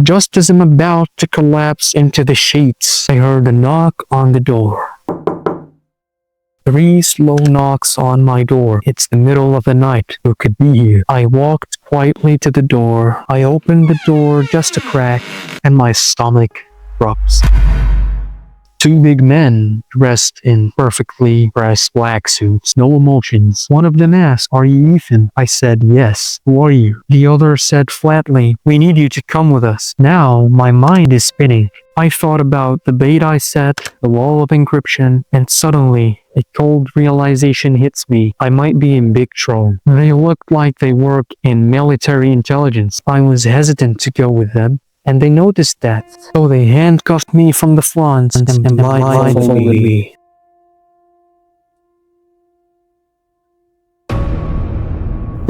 Just as I'm about to collapse into the sheets, I heard a knock on the door. 3 slow knocks on my door. It's the middle of the night. Who could be here? I walked quietly to the door. I opened the door just a crack, and my stomach drops. 2 big men dressed in perfectly pressed black suits, no emotions. One of them asked, "Are you Ethan?" I said, "Yes." "Who are you?" The other said flatly, "We need you to come with us." Now my mind is spinning. I thought about the bait I set, the wall of encryption, and suddenly a cold realization hits me. I might be in big trouble. They looked like they work in military intelligence. I was hesitant to go with them, and they noticed that. So they handcuffed me from the front and blindfolded me.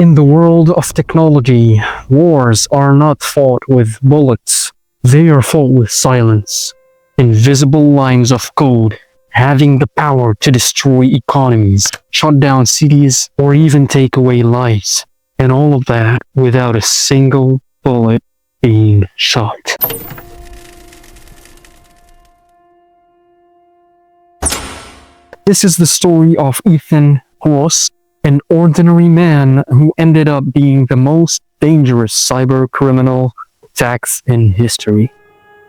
In the world of technology, wars are not fought with bullets. They are fought with silence. Invisible lines of code, having the power to destroy economies, shut down cities, or even take away lives. And all of that without a single bullet being shot. This is the story of Ethan Ross, an ordinary man who ended up being the most dangerous cyber criminal attacks in history.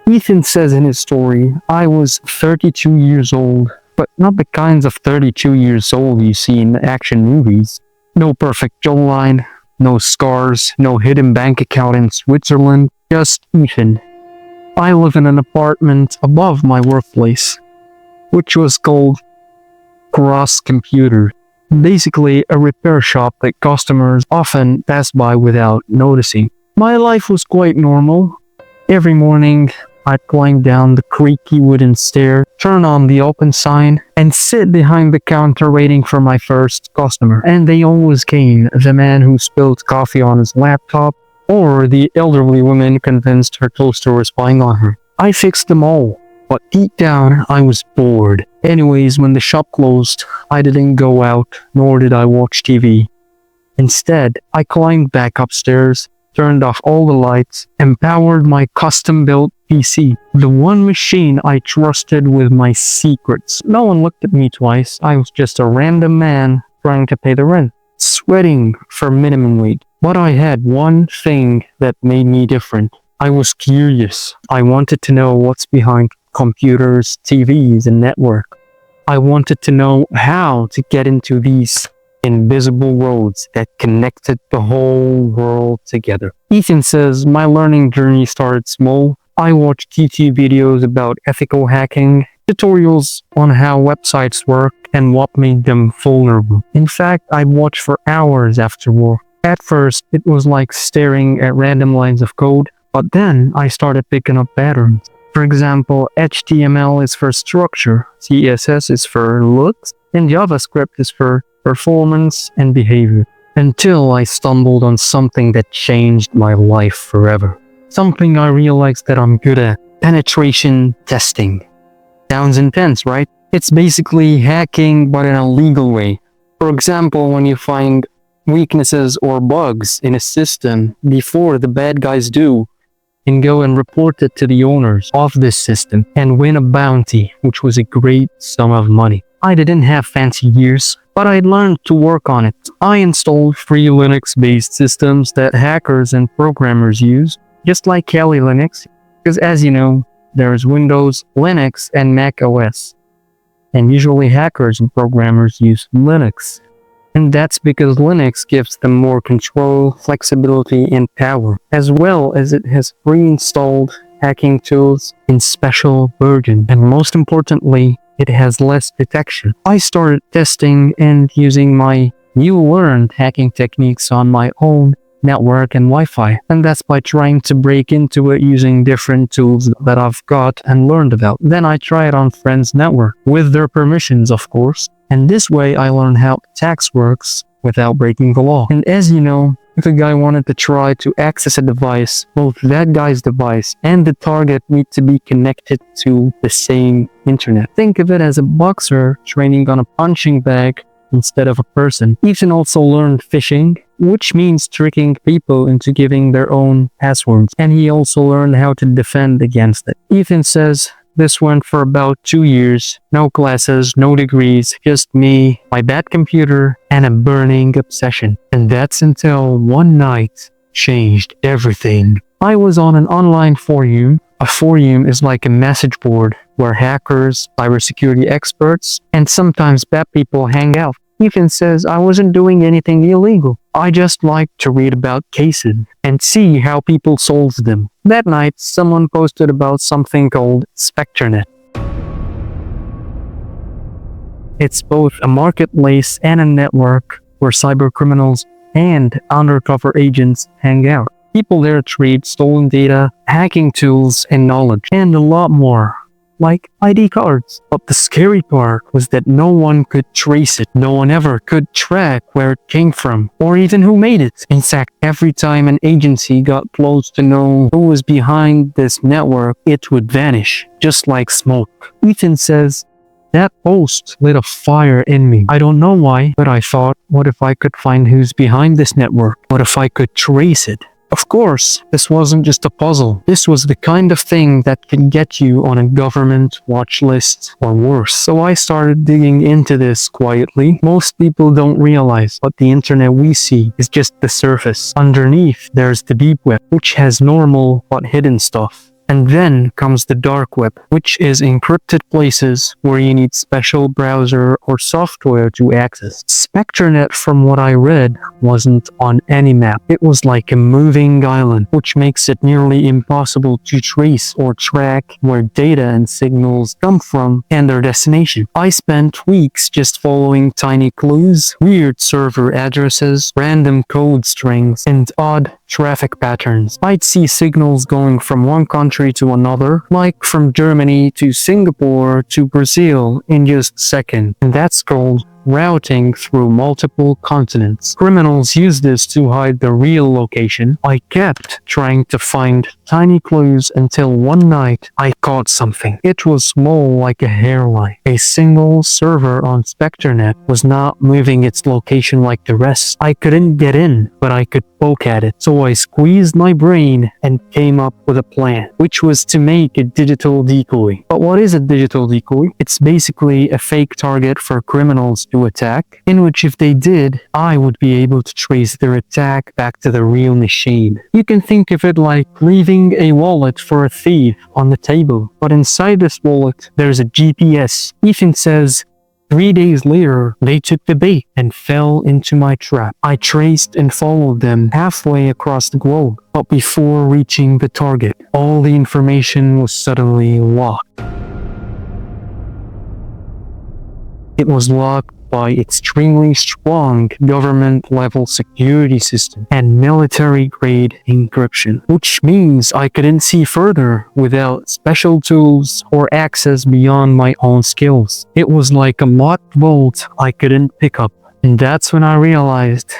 Ethan says in his story, "I was 32 years old, but not the kinds of 32 years old you see in action movies. No perfect jawline, no scars, no hidden bank account in Switzerland, just Ethan. I live in an apartment above my workplace, which was called Cross Computer, basically a repair shop that customers often pass by without noticing. My life was quite normal. Every morning, I'd climb down the creaky wooden stair, turn on the open sign, and sit behind the counter waiting for my first customer. And they always came, the man who spilled coffee on his laptop, or the elderly woman convinced her toaster was spying on her. I fixed them all, but deep down, I was bored. Anyways, when the shop closed, I didn't go out, nor did I watch TV. Instead, I climbed back upstairs, turned off all the lights, and powered my custom-built PC, the one machine I trusted with my secrets. No one looked at me twice. I was just a random man trying to pay the rent, sweating for minimum wage. But I had one thing that made me different. I was curious. I wanted to know what's behind computers, TVs, and network. I wanted to know how to get into these invisible roads that connected the whole world together. Ethan says, my learning journey started small. I watched YouTube videos about ethical hacking, tutorials on how websites work, and what made them vulnerable. In fact, I'd watch for hours after work. At first, it was like staring at random lines of code, but then I started picking up patterns. For example, HTML is for structure, CSS is for looks, and JavaScript is for performance and behavior. Until I stumbled on something that changed my life forever. Something I realized that I'm good at. Penetration testing. Sounds intense, right? It's basically hacking, but in a legal way. For example, when you find weaknesses or bugs in a system before the bad guys do, and go and report it to the owners of this system and win a bounty, which was a great sum of money. I didn't have fancy gears, but I learned to work on it. I installed free Linux-based systems that hackers and programmers use, just like Kali Linux, because as you know, there's Windows, Linux, and Mac OS. And usually hackers and programmers use Linux. And that's because Linux gives them more control, flexibility, and power, as well as it has pre-installed hacking tools in special versions. And most importantly, it has less detection. I started testing and using my new learned hacking techniques on my own network and Wi-Fi. And that's by trying to break into it using different tools that I've got and learned about. Then I try it on friends' network, with their permissions, of course. And this way I learned how attacks works without breaking the law. And as you know, if a guy wanted to try to access a device, both that guy's device and the target need to be connected to the same internet. Think of it as a boxer training on a punching bag instead of a person. Ethan also learned phishing, which means tricking people into giving their own passwords. And he also learned how to defend against it. Ethan says, this went for about 2 years. No classes, no degrees, just me, my bad computer, and a burning obsession. And that's until one night changed everything. I was on an online forum. A forum is like a message board where hackers, cybersecurity experts, and sometimes bad people hang out. Ethan says I wasn't doing anything illegal. I just like to read about cases and see how people solve them. That night, someone posted about something called SpectreNet. It's both a marketplace and a network where cybercriminals and undercover agents hang out. People there trade stolen data, hacking tools, and knowledge, and a lot more, like ID cards. But the scary part was that no one could trace it. No one ever could track where it came from, or even who made it. In fact, every time an agency got close to know who was behind this network, it would vanish, just like smoke. Ethan says, that post lit a fire in me. I don't know why, but I thought, what if I could find who's behind this network? What if I could trace it? Of course, this wasn't just a puzzle. This was the kind of thing that could get you on a government watch list or worse. So I started digging into this quietly. Most people don't realize what the internet we see is just the surface. Underneath, there's the deep web, which has normal but hidden stuff. And then comes the dark web, which is encrypted places where you need special browser or software to access. SpectreNet, from what I read, wasn't on any map. It was like a moving island, which makes it nearly impossible to trace or track where data and signals come from and their destination. I spent weeks just following tiny clues, weird server addresses, random code strings, and odd traffic patterns. I'd see signals going from one country to another, like from Germany to Singapore to Brazil in just a second. And that's called routing through multiple continents. Criminals use this to hide their real location. I kept trying to find tiny clues until one night I caught something. It was small like a hairline. A single server on SpectreNet was not moving its location like the rest. I couldn't get in, but I could poke at it. So I squeezed my brain and came up with a plan, which was to make a digital decoy. But what is a digital decoy? It's basically a fake target for criminals to attack, in which if they did, I would be able to trace their attack back to the real machine. You can think of it like leaving a wallet for a thief on the table, but inside this wallet, there's a GPS. Ethan says, 3 days later, they took the bait and fell into my trap. I traced and followed them halfway across the globe, but before reaching the target, all the information was suddenly locked. It was locked by extremely strong government-level security system and military-grade encryption, which means I couldn't see further without special tools or access beyond my own skills. It was like a locked vault I couldn't pick up, and that's when I realized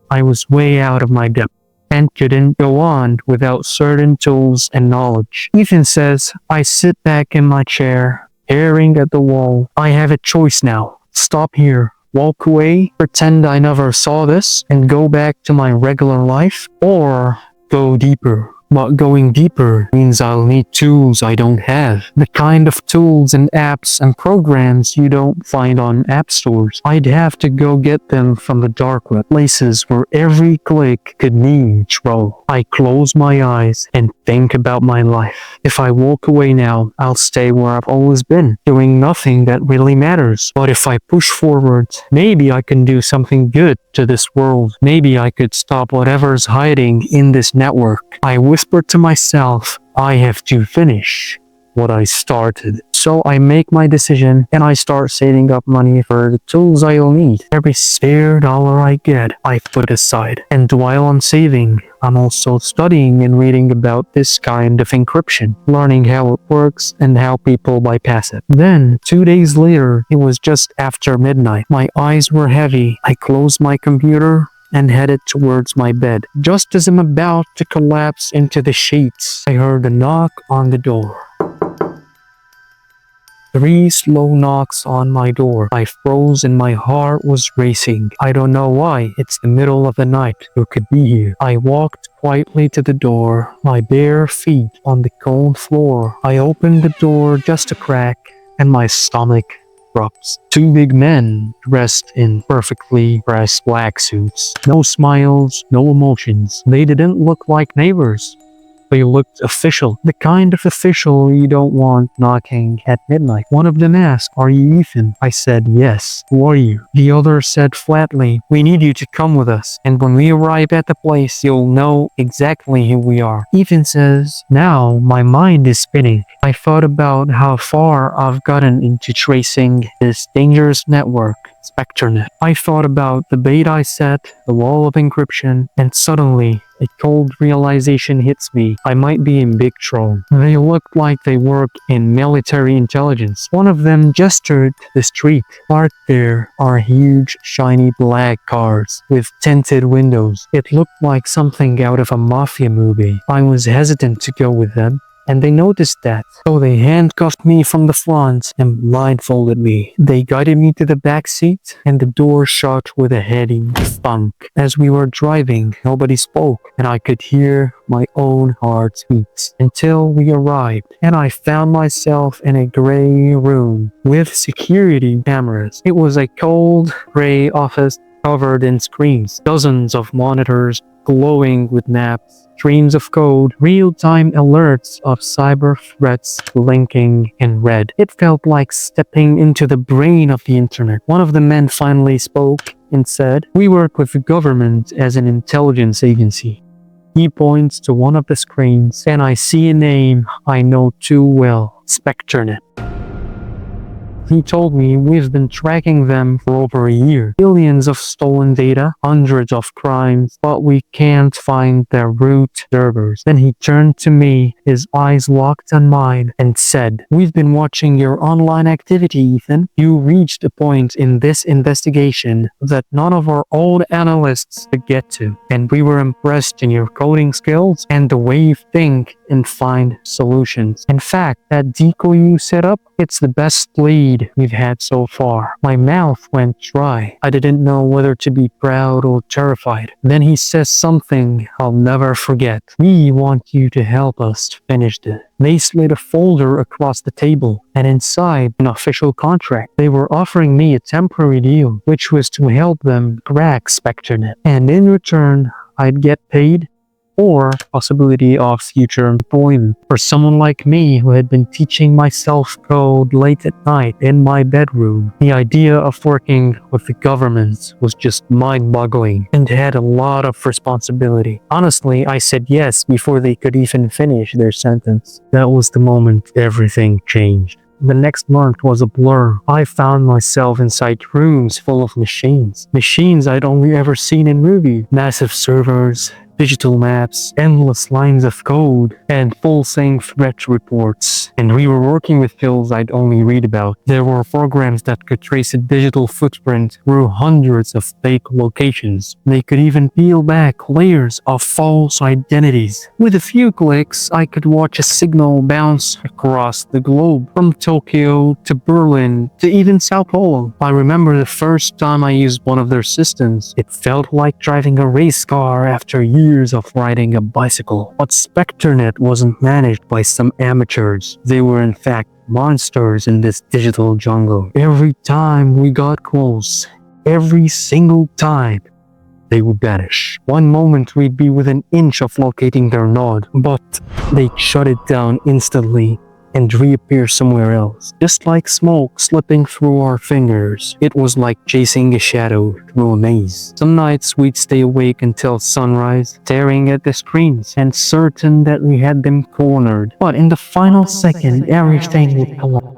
I was way out of my depth and couldn't go on without certain tools and knowledge. Ethan says, I sit back in my chair, staring at the wall. I have a choice now. Stop here, walk away, pretend I never saw this, and go back to my regular life, or go deeper. But going deeper means I'll need tools I don't have. The kind of tools and apps and programs you don't find on app stores. I'd have to go get them from the dark web, places where every click could mean trouble. I close my eyes and think about my life. If I walk away now, I'll stay where I've always been, doing nothing that really matters. But if I push forward, maybe I can do something good to this world. Maybe I could stop whatever's hiding in this network. I whispered to myself, I have to finish what I started. So I make my decision and I start saving up money for the tools I'll need. Every spare dollar I get, I put aside. And while I'm saving, I'm also studying and reading about this kind of encryption, learning how it works and how people bypass it. Then, 2 days later, it was just after midnight. My eyes were heavy. I closed my computer and headed towards my bed. Just as I'm about to collapse into the sheets, I heard a knock on the door. 3 slow knocks on my door. I froze and my heart was racing. I don't know why. It's the middle of the night. Who could be here? I walked quietly to the door, my bare feet on the cold floor. I opened the door just a crack, and my stomach drops. 2 big men dressed in perfectly pressed black suits. No smiles, no emotions. They didn't look like neighbors. They looked official. The kind of official you don't want knocking at midnight. One of them asked, "Are you Ethan?" I said, "Yes." "Who are you?" The other said flatly, "We need you to come with us, and when we arrive at the place, you'll know exactly who we are." Ethan says, "Now my mind is spinning." I thought about how far I've gotten into tracing this dangerous network, SpectreNet. I thought about the bait I set, the wall of encryption, and suddenly a cold realization hits me. I might be in big trouble. They looked like they worked in military intelligence. One of them gestured to the street. Parked there are huge, shiny black cars with tinted windows. It looked like something out of a mafia movie. I was hesitant to go with them, and they noticed that. So they handcuffed me from the front and blindfolded me. They guided me to the back seat, and the door shut with a heavy thunk. As we were driving, nobody spoke, and I could hear my own heart beat until we arrived, and I found myself in a gray room with security cameras. It was a cold, gray office covered in screens, dozens of monitors glowing with maps, streams of code, real-time alerts of cyber threats blinking in red. It felt like stepping into the brain of the internet. One of the men finally spoke and said, "We work with the government as an intelligence agency." He points to one of the screens, and I see a name I know too well, SpectreNet. He told me we've been tracking them for over a year. Billions of stolen data, hundreds of crimes, but we can't find their root servers. Then he turned to me, his eyes locked on mine, and said, "We've been watching your online activity, Ethan. You reached a point in this investigation that none of our old analysts could get to, and we were impressed in your coding skills and the way you think and find solutions. In fact, that decoy you set up, it's the best lead we've had so far." My mouth went dry. I didn't know whether to be proud or terrified. Then he says something I'll never forget. "We want you to help us finish this." They slid a folder across the table, and inside an official contract. They were offering me a temporary deal, which was to help them crack SpectreNet, and in return, I'd get paid or possibility of future employment. For someone like me who had been teaching myself code late at night in my bedroom, the idea of working with the government was just mind-boggling and had a lot of responsibility. Honestly, I said yes before they could even finish their sentence. That was the moment everything changed. The next month was a blur. I found myself inside rooms full of machines. Machines I'd only ever seen in movies. Massive servers, digital maps, endless lines of code, and pulsing threat reports. And we were working with tools I'd only read about. There were programs that could trace a digital footprint through hundreds of fake locations. They could even peel back layers of false identities. With a few clicks, I could watch a signal bounce across the globe, from Tokyo to Berlin to even Sao Paulo. I remember the first time I used one of their systems. It felt like driving a race car after years of riding a bicycle. But SpectreNet wasn't managed by some amateurs. They were in fact monsters in this digital jungle. Every time we got close, every single time, they would vanish. One moment we'd be within an inch of locating their node, but they'd shut it down instantly and reappear somewhere else. Just like smoke slipping through our fingers. It was like chasing a shadow through a maze. Some nights we'd stay awake until sunrise, staring at the screens and certain that we had them cornered. But in the final second, everything would collapse.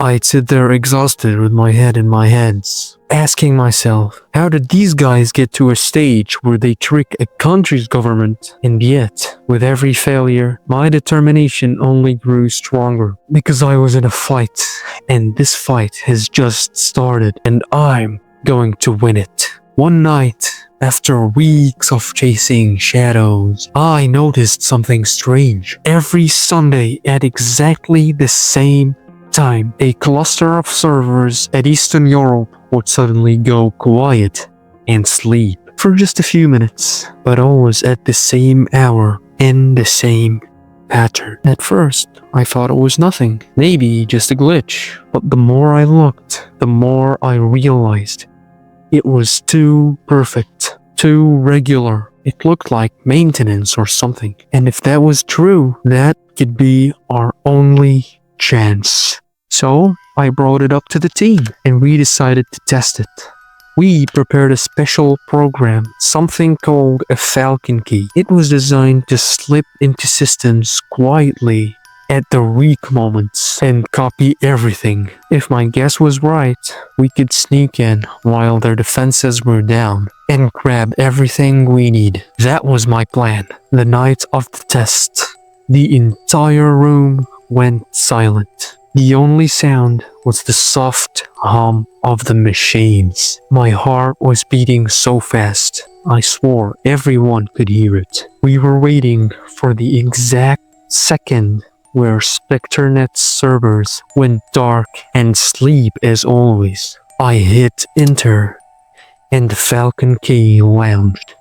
I'd sit there exhausted with my head in my hands, asking myself, how did these guys get to a stage where they trick a country's government? And yet, with every failure, my determination only grew stronger, because I was in a fight, and this fight has just started, and I'm going to win it. One night, after weeks of chasing shadows, I noticed something strange. Every Sunday at exactly the same time, a cluster of servers at Eastern Europe would suddenly go quiet and sleep for just a few minutes, but always at the same hour in the same pattern. At first, I thought it was nothing, maybe just a glitch, but the more I looked, the more I realized it was too perfect, too regular. It looked like maintenance or something, and if that was true, that could be our only chance. So I brought it up to the team and we decided to test it. We prepared a special program, something called a Falcon key. It was designed to slip into systems quietly at the weak moments and copy everything. If my guess was right, we could sneak in while their defenses were down and grab everything we need. That was my plan. The night of the test, the entire room went silent. The only sound was the soft hum of the machines. My heart was beating so fast, I swore everyone could hear it. We were waiting for the exact second where SpectreNet's servers went dark and sleep as always. I hit enter and the Falcon key launched.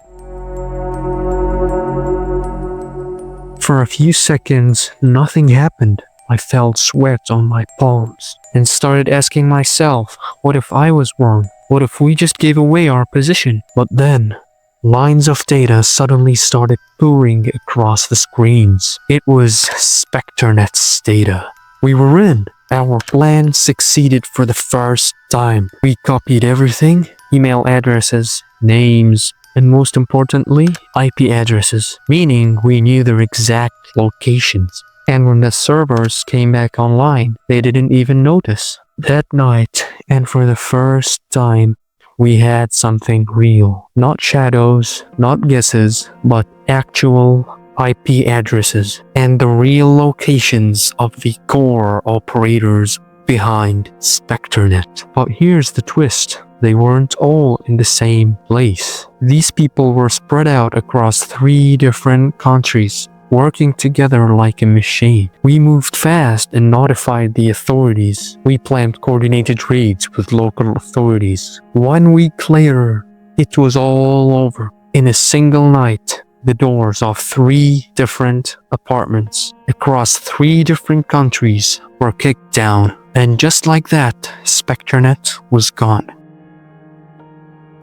For a few seconds, nothing happened. I felt sweat on my palms and started asking myself, what if I was wrong? What if we just gave away our position? But then, lines of data suddenly started pouring across the screens. It was SpectreNet's data. We were in. Our plan succeeded for the first time. We copied everything, email addresses, names, and most importantly, IP addresses, meaning we knew their exact locations. And when the servers came back online, they didn't even notice. That night, and for the first time, we had something real. Not shadows, not guesses, but actual IP addresses and the real locations of the core operators behind SpectreNet. But here's the twist. They weren't all in the same place. These people were spread out across 3 different countries, working together like a machine. We moved fast and notified the authorities. We planned coordinated raids with local authorities. 1 week later, it was all over. In a single night, the doors of 3 different apartments across 3 different countries were kicked down. And just like that, SpectreNet was gone.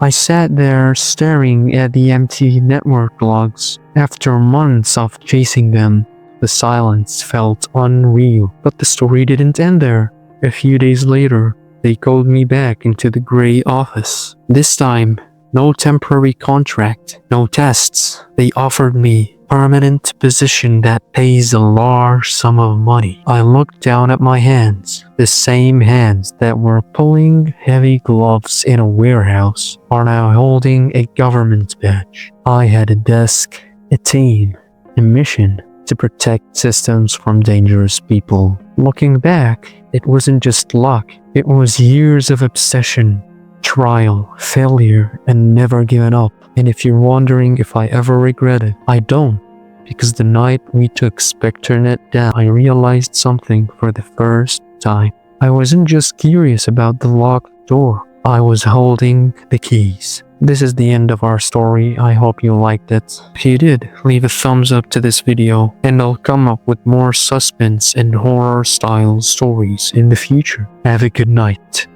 I sat there staring at the empty network logs. After months of chasing them, the silence felt unreal. But the story didn't end there. A few days later, they called me back into the gray office. This time, no temporary contract, no tests. They offered me a permanent position that pays a large sum of money. I looked down at my hands. The same hands that were pulling heavy gloves in a warehouse are now holding a government badge. I had a desk, a team, a mission to protect systems from dangerous people. Looking back, it wasn't just luck. It was years of obsession, trial, failure, and never giving up. And if you're wondering if I ever regret it, I don't. Because the night we took SpectreNet down, I realized something for the first time. I wasn't just curious about the locked door. I was holding the keys. This is the end of our story. I hope you liked it. If you did, leave a thumbs up to this video and I'll come up with more suspense and horror style stories in the future. Have a good night.